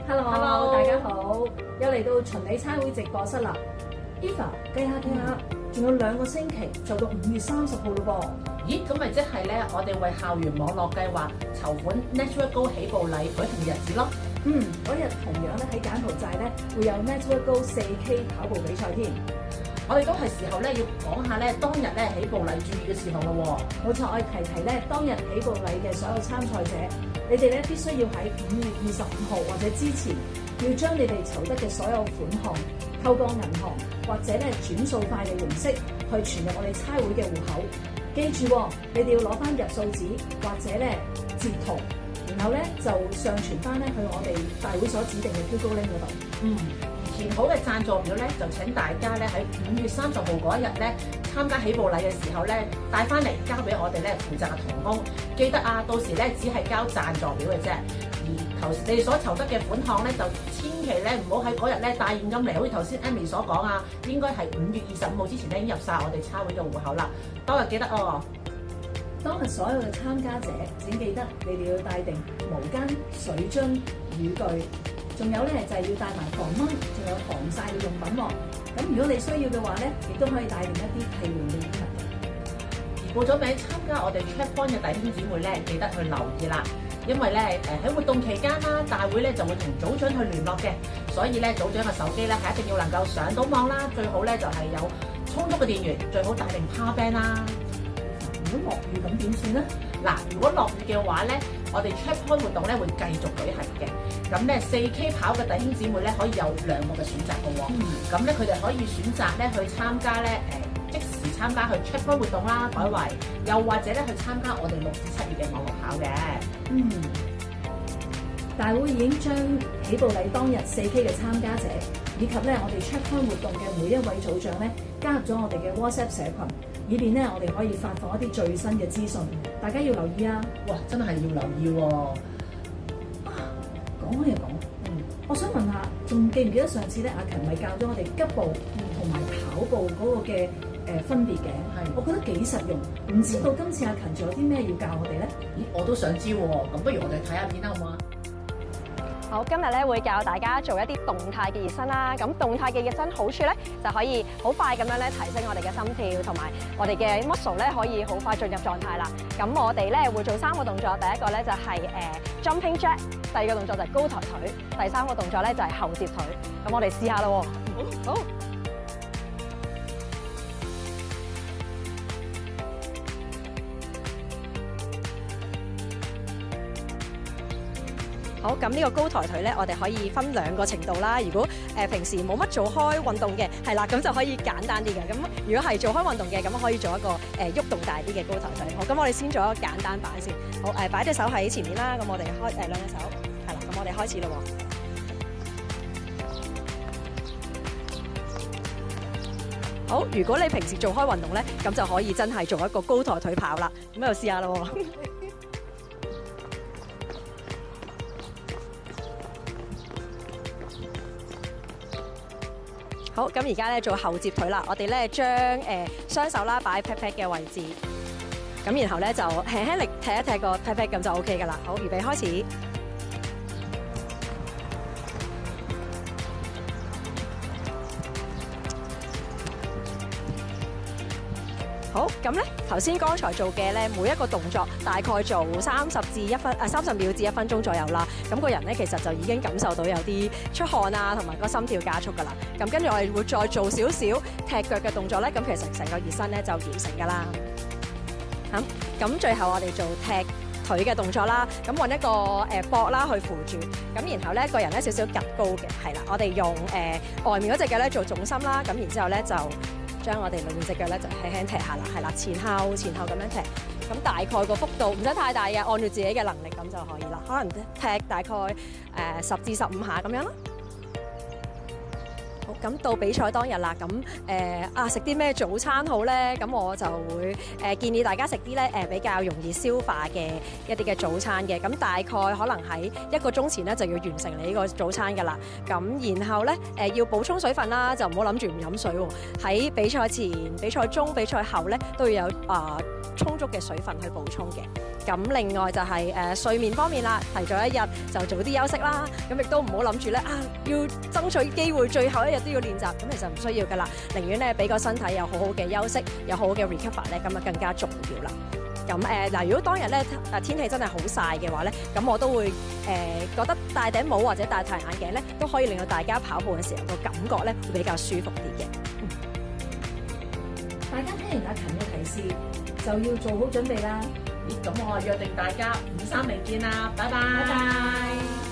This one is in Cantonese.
Hello， 大家好，又嚟到循理差會直播室啦。Eva， 計下，仲有2個星期就到5月30號咯噃。咦，咁咪即係咧，我哋為校園網絡計劃籌款 Network Go 起步禮舉行嘅日子咯。嗰日同樣咧喺柬埔寨咧會有 Network Go 4K 跑步比賽添。我哋都係時候咧要講下咧當日咧起步禮注意嘅事項咯。冇錯，我哋提咧當日起步禮嘅所有參賽者，你哋咧必須要喺5月25號或者之前，要將你哋籌得嘅所有款項，透過銀行或者咧轉數快嘅形式去存入我哋差會嘅戶口。記住你哋要攞翻入數紙或者咧截圖，然後咧就上傳翻咧去我哋大會所指定嘅 Google Link 嗰度。填好嘅贊助表咧，就請大家咧喺5月30號嗰一日咧參加起步禮嘅時候咧帶翻嚟交俾我哋咧負責嘅同工。記得啊，到時咧只係交贊助表嘅啫。而你哋所籌得嘅款項咧，就千祈咧唔好喺嗰日咧帶現金嚟，好似頭先 Amy 所講啊，應該係5月25號之前咧已經入晒我哋差會嘅戶口啦。當日記得哦。當日所有嘅參加者，請記得你哋要帶定毛巾、水樽、雨具，仲有咧就係要帶埋防蚊，仲有防曬嘅用品喎。咁如果你需要嘅話咧，亦都可以帶定一啲替換嘅衣物。而報咗名參加我哋 Checkpoint 嘅弟兄姊妹咧，記得去留意啦。因為咧喺活動期間啦，大會咧就會同組長去聯絡嘅，所以咧組長嘅手機咧係一定要能夠上到網啦，最好咧就係有充足嘅電源，最好帶定 power bank 啦。如果落雨咁點算咧？嗱，如果落雨嘅話咧，我哋 Checkpoint 活動咧會繼續舉行嘅。咁咧 4K 跑嘅弟兄姊妹咧可以有2個嘅選擇嘅喎。咁咧佢哋可以選擇咧去參加咧即時參加去 Checkpoint 活動啦，改為又或者咧去參加我哋6至7月嘅網絡跑嘅。大會已經將起步禮當日 4K 嘅參加者，以及咧我哋 Checkpoint 活動嘅每一位組長咧加入咗我哋嘅 WhatsApp 社群，以便咧我哋可以發放一啲最新嘅資訊，大家要留意啊！哇，真係要留意喎！講開又講，我想問下，仲記唔記得上次咧阿勤咪教咗我哋急步同埋跑步嗰個嘅分別嘅？係，我覺得幾實用。唔知道今次阿勤仲有啲咩要教我哋咧？咦，我都想知喎。咁不如我哋睇下片啦，好唔好啊？好，今日咧會教大家做一啲動態嘅熱身啦。咁動態嘅熱身好處咧，就可以好快咁樣咧提升我哋嘅心跳，同埋我哋嘅 muscle 咧可以好快進入狀態啦。咁我哋咧會做3個動作，第一個咧就係jumping jack， 第2個動作就係高抬腿，第3個動作咧就係後接腿。咁我哋試下啦喎。好。好，咁呢個高抬腿咧，我哋可以分2個程度啦。如果平時冇乜做開運動嘅，係啦，咁就可以簡單啲嘅。咁如果係做開運動嘅，咁可以做一個喐動大啲嘅高抬腿。好，咁我哋先做一個簡單版先。好，擺隻手喺前面啦。咁我哋2隻手，係啦。咁我哋開始啦喎。好，如果你平時做開運動咧，咁就可以真係做一個高抬腿跑啦。咁就試下啦喎。好，咁而家咧做後接腿啦。我哋咧將雙手啦擺喺 pat pat 嘅位置，咁然後咧就輕輕力踢一踢個 pat pat，咁就 OK 噶啦。好，預備開始。好，咁咧頭先剛才做嘅咧每一個動作大概做30秒至1分鐘左右啦。咁個人咧其實就已經感受到有啲出汗啊，同埋個心跳加速噶啦。咁跟住我哋會再做少少踢腳嘅動作咧，咁其實成個熱身咧就完成噶啦。咁最後我哋做踢腿嘅動作啦。咁揾一個膊啦去扶住，咁然後咧個人咧少少趌高嘅，係啦。我哋用外面嗰隻腳咧做重心啦。咁然之後咧就將我哋裏面隻腳咧就輕輕踢下啦，係啦，前後咁樣踢，咁大概個幅度唔使太大嘅，按照自己嘅能力咁就可以啦。可能踢大概10至15下咁樣啦。好，咁到比賽當日啦，咁食啲咩早餐好咧？咁我就會建議大家食啲咧比較容易消化嘅一啲嘅早餐嘅。咁大概可能喺1個鐘前咧就要完成你呢個早餐噶啦。咁然後咧要補充水分啦，就唔好諗住唔飲水喎。喺比賽前、比賽中、比賽後咧都要有充足嘅水分去補充嘅。咁另外就係睡眠方面啦，提早一日就早啲休息啦。咁亦都唔好諗住咧要爭取機會，最後一日都要練習，咁其實唔需要噶啦。寧願咧俾個身體有好好嘅休息，有好好嘅 recover 咧，咁啊更加重要啦。咁嗱，如果當日咧天氣真係好曬嘅話咧，咁我都會覺得戴頂帽或者戴太陽眼鏡咧，都可以令到大家跑步嘅時候個感覺咧會比較舒服啲嘅。大家聽完阿勤嘅提示，就要做好準備啦。咁我約定大家5、3零見啦，拜拜。拜拜。